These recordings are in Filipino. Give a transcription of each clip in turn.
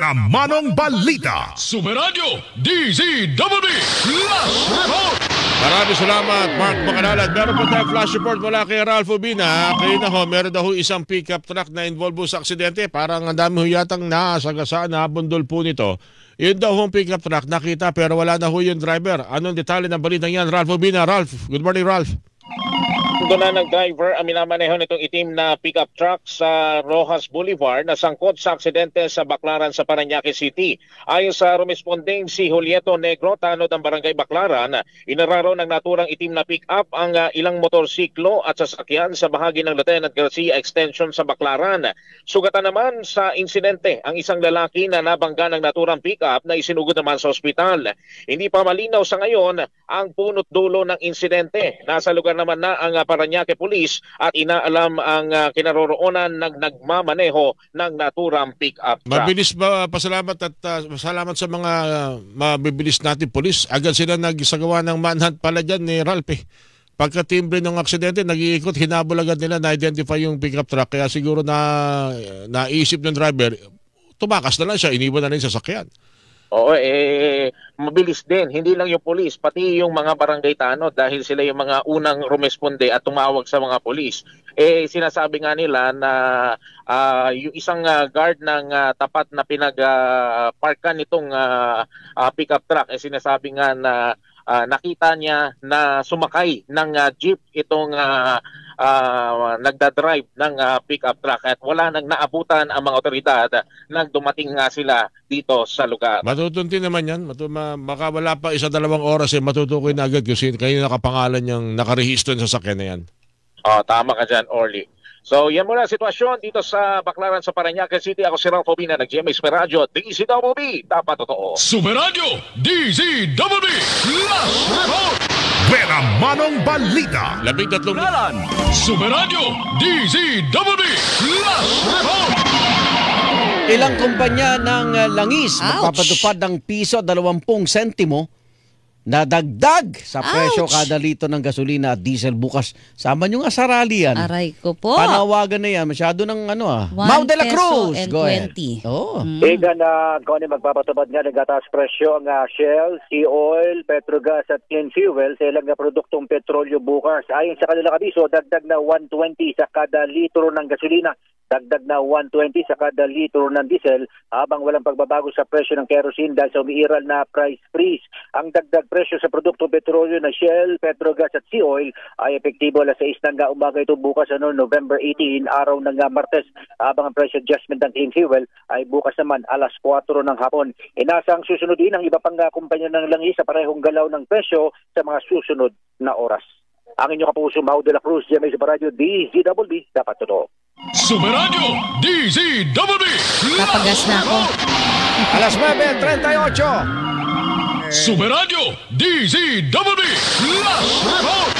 Buena Manong Balita. Superradyo DZWB Flash Report. Maraming salamat, Mark Macanalad. Meron po tayong flash report mula kay Ralph Ubina. Kayo na ho, meron daw isang pickup truck na involved sa aksidente. Parang ang dami ho yatang nasagasaan, nabundol po nito. Yun daw hong pickup truck nakita pero wala na ho yung driver. Anong detalye ng balitang yan? Ralph Ubina. Ralph, good morning Ralph. Doon na ng driver ang minamaneho nitong itim na pickup truck sa Rojas Boulevard na sangkot sa aksidente sa Baclaran sa Parañaque City. Ayon sa rumespondeng si Julieto Negro, tanod ng Barangay Baclaran, inararo ng naturang itim na pickup ang ilang motorsiklo at sasakyan sa bahagi ng Lieutenant Garcia Extension sa Baclaran. Sugatan naman sa insidente ang isang lalaki na nabangga ng naturang pickup na isinugod naman sa ospital. Hindi pa malinaw sa ngayon ang punot dulo ng insidente. Nasa lugar naman na ang Parañaque Police at inaalam ang kinaroroonan ng nagmamaneho ng naturang pick-up truck. Mabilis ba, pasalamat at salamat sa mga mabibilis natin police. Agad sila nagsagawa ng manhunt pala dyan ni Ralph. Pagkatimbre ng aksidente, nag-iikot, hinabol agad nila na-identify yung pick-up truck. Kaya siguro naisip ng driver, tumakas na lang siya, iniwan na rin sa sasakyan. Oo, mabilis din. Hindi lang yung polis, pati yung mga barangay tanod dahil sila yung mga unang rumesponde at tumawag sa mga polis. Sinasabi nga nila na yung isang guard ng tapat na pinag-parkan nitong pickup truck, sinasabi nga na nakita niya na sumakay ng jeep itong nagdadrive ng pickup truck at wala nang naabutan ang mga otoridad nang dumating nga sila dito sa lugar. Matutunti naman yan. Baka wala pa 1-2 oras matutukoy na agad kasi kayo nakapangalan niyang nakarehistro sa sakyan na yan. Tama ka dyan, Orly. So yan muna ang sitwasyon dito sa Baclaran sa Parañaque City. Ako si Ralph Ubina, nag-GMA Superradyo DZWB, dapat totoo. Superradyo DZWB Flash Report. Buena Manong Balita. 13 Ngalan, Superradyo DZWB Flash Report. Ilang kumpanya ng langis magpapatupad ng piso 20 sentimo na dagdag sa presyo kada litro ng gasolina at diesel bukas. Sama nyo nga sa rally yan. Aray ko po. Panawagan na yan. Masyado ng Mau de la Cruz. Go ahead. Oh. Iga na kung ano magpapatupad nga ng gataas presyo ang Shell, Sea Oil, Petrogas at Clean Fuel sa ilang produktong petrolyo bukas. Ayon sa kanilang abiso, dagdag na 120 sa kada litro ng gasolina. Dagdag na 120 sa kada litro ng diesel habang walang pagbabago sa presyo ng kerosene dahil sa umiiral na price freeze. Ang dagdag presyo sa produktong petrolyo na Shell, Petrogas at Sea Oil ay epektibo alas 6 ng umaga ito bukas November 18, araw ng Martes, habang ang price adjustment ng Clean Fuel ay bukas naman alas 4 ng hapon. Inasang susunod din ang iba pang kumpanya ng langis sa parehong galaw ng presyo sa mga susunod na oras. Ang inyong kapuso, Mau de la Cruz, GMA Superradyo DZWB, dapat totoo. Superradyo DZWB Napagas na ako. Alas 9:38. Superradyo DZWB Flash Report.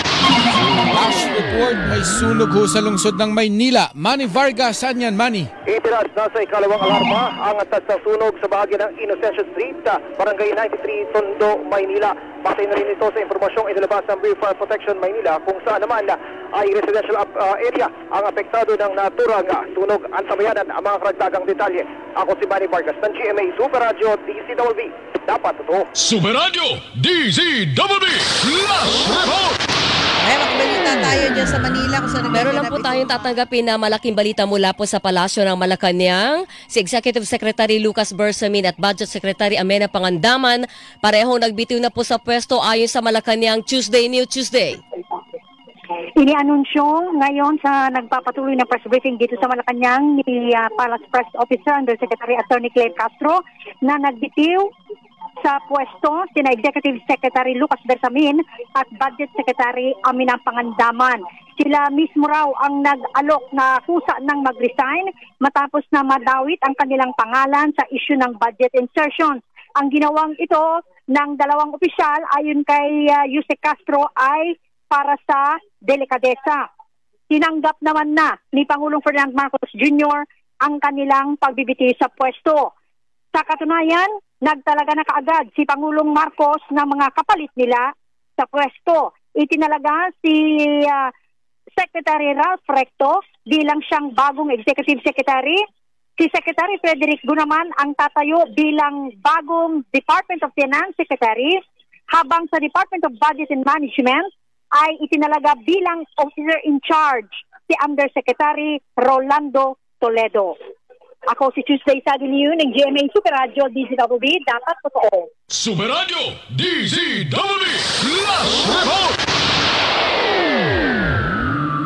Flash report, may sunog ho sa lungsod ng Maynila. Manny Vargas, saan yan, Manny? Itiras na sa ikalawang alarma ang atas ng sunog sa bahagi ng Inocencio Street, Barangay 93, Tondo, Maynila. Pasay na rin ito sa impormasyong inilabas ng Bureau of Fire Protection Maynila kung saan naman ay residential area ang apektado ng naturang sunog. Antabayanan ang mga karagdagang detalye. Ako si Manny Vargas ng GMA Superradyo DZWB. Dapat ito. Superradyo DZWB Flash Report. Makabalita tayo dyan sa Manila. Meron lang po tayong tatanggapin na malaking balita mula po sa Palasyo ng Malacanang. Si Executive Secretary Lucas Bersamin at Budget Secretary Amena Pangandaman parehong nagbitiw na po sa pwesto ayon sa Malacanang Tuesday New Tuesday. Inianunsyo ngayon sa nagpapatuloy ng press briefing dito sa Malacanang ni Palace Press Officer Undersecretary Attorney Claire Castro na nagbitiw sa pwesto sina Executive Secretary Lucas Bersamin at Budget Secretary Amena Pangandaman. Sila mismo raw ang nag-alok na kusa ng mag-resign matapos na madawit ang kanilang pangalan sa issue ng budget insertion. Ang ginawang ito ng dalawang opisyal ayon kay Yuse Castro ay para sa delikadesa. Tinanggap naman na ni Pangulong Ferdinand Marcos Jr. ang kanilang pagbibiti sa pwesto. Sa katunayan, nagtalaga na kaagad si Pangulong Marcos ng mga kapalit nila sa pwesto. Itinalaga si Secretary Ralph Recto bilang siyang bagong Executive Secretary Si Secretary Frederick Go naman ang tatayo bilang bagong Department of Finance Secretary, habang sa Department of Budget and Management ay itinalaga bilang officer in charge si Undersecretary Rolando Toledo. Ako si Tuesday sa News ng GMA Super Radio DZWB, dapat totoo. Super Radio DZWB Flash Report!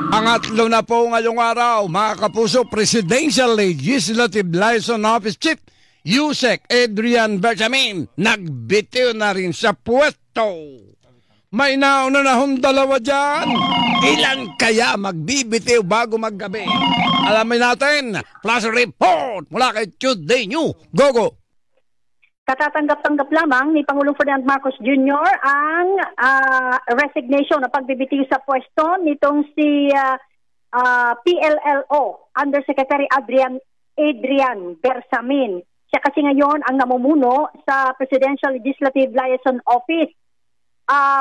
Pangatlo na po ngayong araw, mga kapuso, Presidential Legislative Liaison Office Chief Yusek Adrian Bersamin nagbitiw na rin sa pwesto. May nauna na hong dalawa dyan. Ilan kaya magbibitiw bago maggabi? Alamin natin, Flash Report mula kay Tuesday New. Go! Katatanggap-tanggap lamang ni Pangulong Ferdinand Marcos Jr. ang resignation na pagbibitiw sa pwesto nitong si PLLO Undersecretary Adrian Bersamin. Siya kasi ngayon ang namumuno sa Presidential Legislative Liaison Office.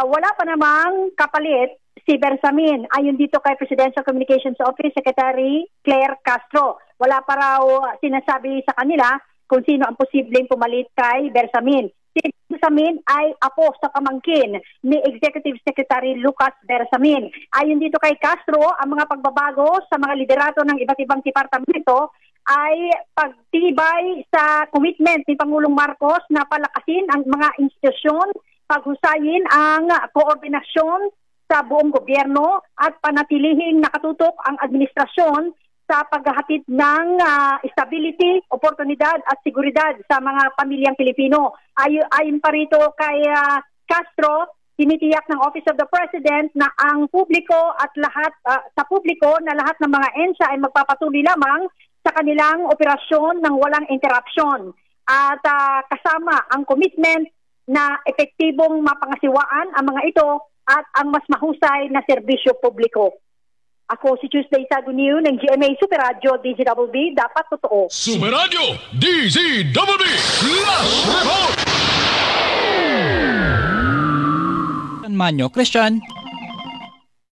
Wala pa namang kapalit si Bersamin. Ayon dito kay Presidential Communications Office Secretary Claire Castro. Wala pa raw sinasabi sa kanila kung sino ang posibleng pumalit kay Bersamin. Si Bersamin ay apo sa pamangkin ni Executive Secretary Lucas Bersamin. Ayon dito kay Castro, ang mga pagbabago sa mga liderato ng iba't ibang departamento ay pagtibay sa commitment ni Pangulong Marcos na palakasin ang mga institusyon, paghusayin ang koordinasyon sa buong gobyerno at panatilihin nakatutok ang administrasyon sa paghahatid ng stability, oportunidad at seguridad sa mga pamilyang Pilipino. Ayon pa rito kay Castro, tinitiyak ng Office of the President na ang publiko at lahat sa publiko na lahat ng mga ENSA ay magpapatuloy lamang sa kanilang operasyon ng walang interruption. At kasama ang commitment na epektibong mapangasiwaan ang mga ito at ang mas mahusay na serbisyo publiko. Ako si Tuesday sa News ng GMA Super Radio DZWB, dapat totoo. Super Radio DZWB Flash Report! Manyo, Christian.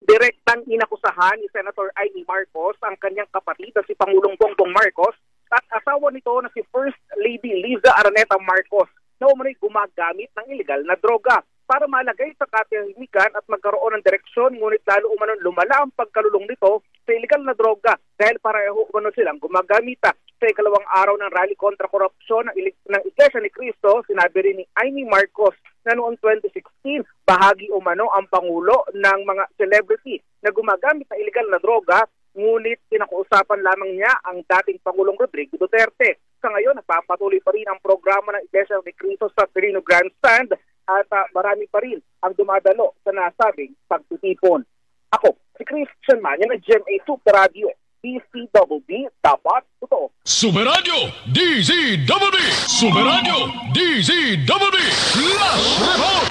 Direktang inakusahan ni Senator Amy Marcos ang kanyang kapatid na si Pangulong Bongbong Marcos at asawa nito na si First Lady Liza Araneta Marcos na umano'y gumagamit ng illegal na droga para malagay sa katahimikan at magkaroon ng direksyon, ngunit lalo umanon lumala ang pagkalulong nito sa illegal na droga dahil pareho umano silang gumagamita. Sa ikalawang araw ng rally kontra korupsyon ng Iglesia ni Cristo, sinabi rin ni Amy Marcos na noong 2016, bahagi umano ang Pangulo ng mga celebrity na gumagamit ng illegal na droga, ngunit pinakuusapan lamang niya ang dating Pangulong Rodrigo Duterte. Sa ngayon, napapatuloy pa rin ang programa ng Iglesia ni Cristo sa Quirino Grandstand at marami pa rin ang dumadalo sa nasabing pagtitipon. Ako, si Christian Manyan ng GMA Super Radio, DZWB, dapat totoo. Super Radio DZWB Super Radio DZWB Flash Report!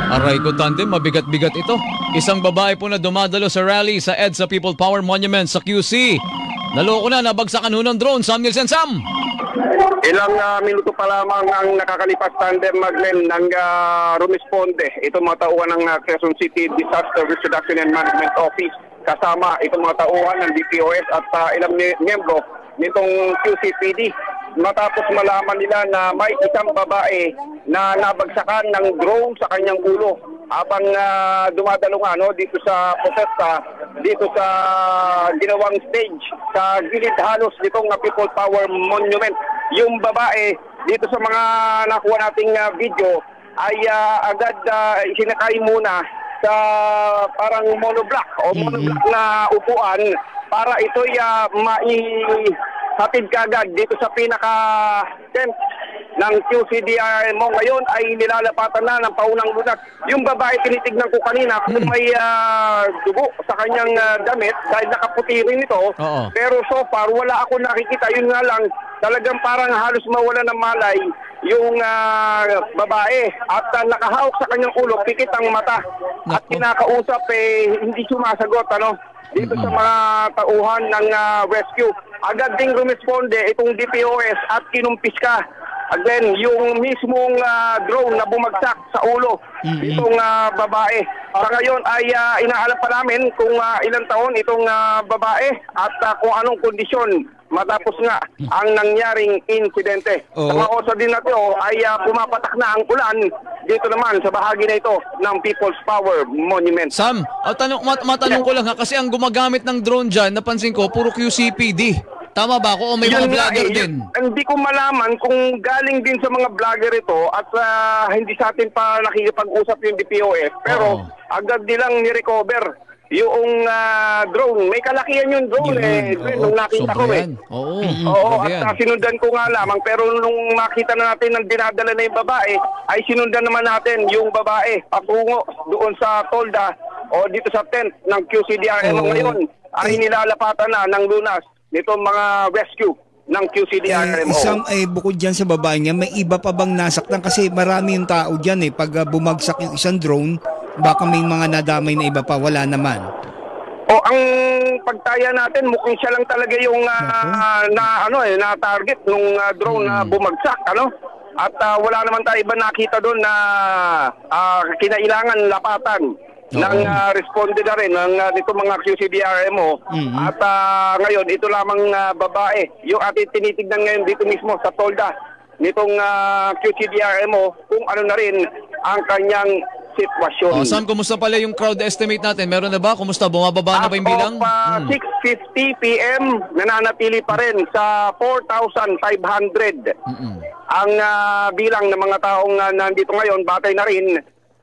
Aray ko tandem, mabigat-bigat ito. Isang babae po na dumadalo sa rally sa EDSA People Power Monument sa QC. Naloko na, nabagsakan ho ng drone. Sam Nielsen, Sam! Ilang minuto pa lamang ang nakakalipas tandem Maglen ng rumisponde. Ito mga tauhan ng Quezon City Disaster Risk Reduction and Management Office. Kasama itong mga tauhan ng DPOS at ilang miyembro nitong QCPD. Matapos malaman nila na may isang babae na nabagsakan ng drone sa kanyang ulo habang dumadalo nga dito sa protesta, dito sa ginawang stage sa gilid halos nitong People Power Monument. Yung babae dito sa mga nakuha nating video ay agad isinakay muna sa parang monoblock o monoblock na upuan para ito'y hatid kagad dito sa pinaka-tent ng QCDR mo. Ngayon ay nilalapatan na ng paunang lunas. Yung babae, tinitignan ko kanina kung may dugo sa kanyang damit dahil nakaputi rin ito. Pero so far, wala ako nakikita. Yun nga lang, talagang parang halos mawala ng malay yung babae at nakahawak sa kanyang ulo, pikit ang mata. At kinakausap hindi sumasagot dito sa mga tauhan ng rescue. Agad ding rumisponde itong DPOS at kinumpis ka Again, yung mismong drone na bumagsak sa ulo itong babae. Sa ngayon ay inaalam pa namin kung ilang taon itong babae at kung anong kondisyon matapos nga ang nangyaring insidente. Sa mga oras din natin ay pumapatak na ang ulan dito naman sa bahagi na ito ng People's Power Monument. Sam, matanong ko lang ha, kasi ang gumagamit ng drone dyan, napansin ko, puro QCPD. Tama ba ako o may mga vlogger din? Hindi ko malaman kung galing din sa mga vlogger ito at hindi sa atin pa nakikipag-usap yung DPOF. Pero agad nilang ni-recover yung drone. May kalakihan yung drone nung nakita ko Oo, at sinundan ko nga lamang. Pero nung makita na natin ang dinadala na yung babae, ay sinundan naman natin yung babae patungo doon sa tolda o dito sa tent ng QCDRMO ngayon. Ay nilalapatan na ng lunas nitong mga rescue ng QCDRMO. Bukod dyan sa babae niya, may iba pa bang nasaktan? Kasi marami yung tao dyan Pag bumagsak yung isang drone, baka may mga nadamay na iba pa, wala naman. Ang pagtaya natin, mukhang siya lang talaga yung na target nung drone na bumagsak, At wala naman tayo iba nakita doon na kinailangan lapatan ng responde na rin ng dito mga QCDRMO. At ngayon, ito lamang babae. Yung ating tinitignan ngayon dito mismo sa tolda nitong QCDRMO kung ano na rin ang kanyang sitwasyon. Sam, kumusta pala yung crowd estimate natin? Meron na ba? Kumusta? Bumababa na ba yung bilang? 6:50 PM, nananatili pa rin sa 4,500. Ang bilang ng mga taong nandito ngayon, batay na rin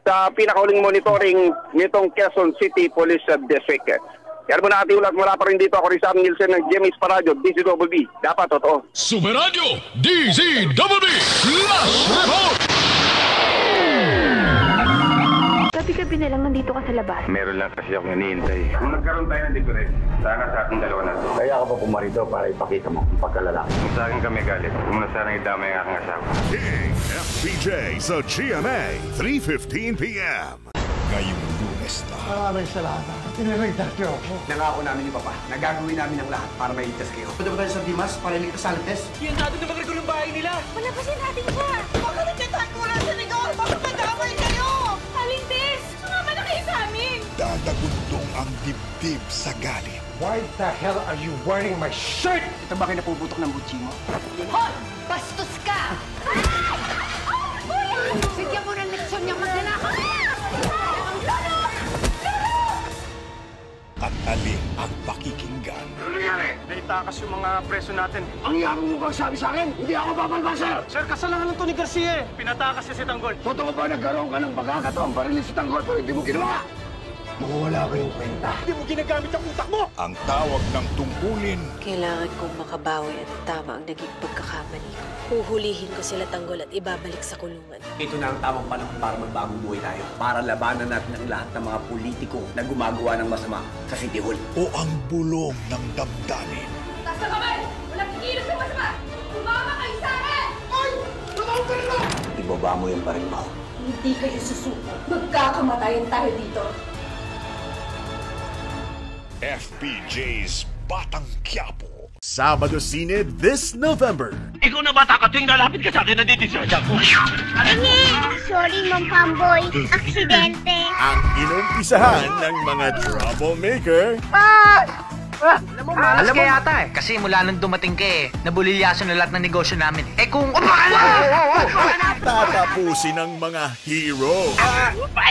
sa pinakauling monitoring nitong Quezon City Police District. Kaya mo natin ulat, wala pa rin dito. Ako rin Sam Nielsen ng GMA Paradio, DZWB. Dapat totoo. Super Radio, DZWB, Flash Report! Gabi-gabi na lang nandito ka sa labas. Meron lang kasi akong iniintay. Kung nagkaroon tayo ng diferensya, sana sa ating dalawa na to. Kaya ka pa pumarito para ipakita mo ang pagkalalaki. Kung sa akin kami galit, kung na sana idamay ang aking asawa. King FPJ sa GMA, 3:15 p.m. Ngayong Lunes na. Maraming salamat. Piniligtas niyo ako. Nangako namin ni Papa na gagawin namin ang lahat para mailigtas kayo. Pwede ba tayo sa Dimas para iligtas sa Altes? Yan natin na magregulong bahay nila. Palabasin natin siya. Baka nagkatahan ko lang sa negosyo. Baka madamay kayo. Alintes, sumama na kayo sa amin. Dadagundong ang dibdib sa galit. Why the hell are you wearing my shirt? Ito ba kayo napuputok ng butsi mo? Hoy! Bastos ka! Bigyan mo ng leksyon niyang magnanakaw! At alin ang pakikinggan? Ano nangyari? Naitakas yung mga preso natin. Ang yaman mo bang sabi sa akin? Hindi ako papalba, sir! Sir, kasalanan ng Tony Garcia Pinatakas siya si Tanggol. Totoo ba nagkaroon ka ng pagkakataon para rin si Tanggol pero hindi mo ginawa? Mawawala kayong kwenta. Hindi mo ginagamit ang utak mo! Ang tawag ng tungkulin. Kailangan kong makabawi at tama ang naging pagkakamali ko. Huhulihin ko sila Tanggol at ibabalik sa kulungan. Ito na ang tamang panahon para magbagong buhay tayo. Para labanan natin ang lahat ng mga politiko na gumagawa ng masama sa City Hall. O ang bulong ng damdamin. Taas na kamay! Walang kikilos sa masama! Umama kayo sa akin! Ay! Tumawag ka na! Ibaba mo yung baril mo. Hindi kayo susuko. Magkakamatayan tayo dito. FPJ's Batang Quiapo. Sabado Sine this November. Ikaw na bata ka tuwing lalapit ka sa akin, nandidisarja ko. Sorry, Ma'am Pamboy. Aksidente. Ang inumpisahan ng mga troublemaker. Alam mo yata kasi mula nung dumating ka nabulilyaso na lahat ng negosyo namin. Kung... Tatapusin ng mga hero.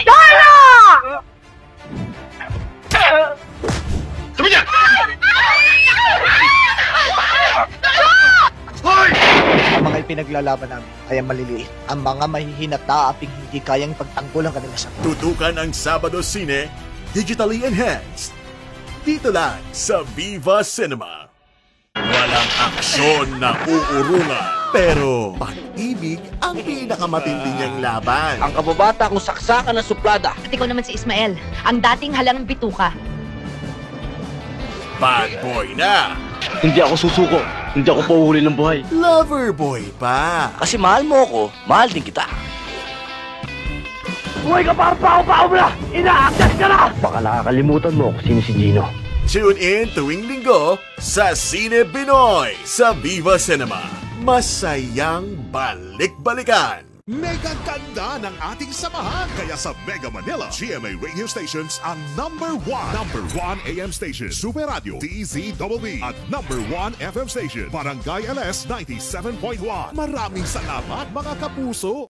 Dolo! Sabi niya! Ang mga ipinaglalaban namin ay ang maliliit. Ang mga mahihina at naaaping hindi kayang ipagtanggol ang kanilang sakit. Tutukan ang Sabado Sine, digitally enhanced. Dito lang sa Viva Cinema. Walang aksyon na uurungan, pero pag-ibig ang pinakamatindi niyang laban. Ang kababata kung saksakan ng suplada. At ikaw naman si Ismael, ang dating halang bituka. Bad boy na. Hindi ako susuko. Hindi ako pauhuli ng buhay. Lover boy pa. Kasi mahal mo ako, mahal din kita. Buhay ka para pao-pao mo na! Inaaktas ka na! Baka nakakalimutan mo kung sino si Gino. Tune in tuwing linggo sa Cine Pinoy sa Viva Cinema. masayang balik-balikan. Mega ganda ng ating samahan. Kaya sa Mega Manila, GMA Radio Stations ang number 1 AM station, Super Radio, DZBB, at number 1 FM station, Barangay LS 97.1. Maraming salamat mga kapuso.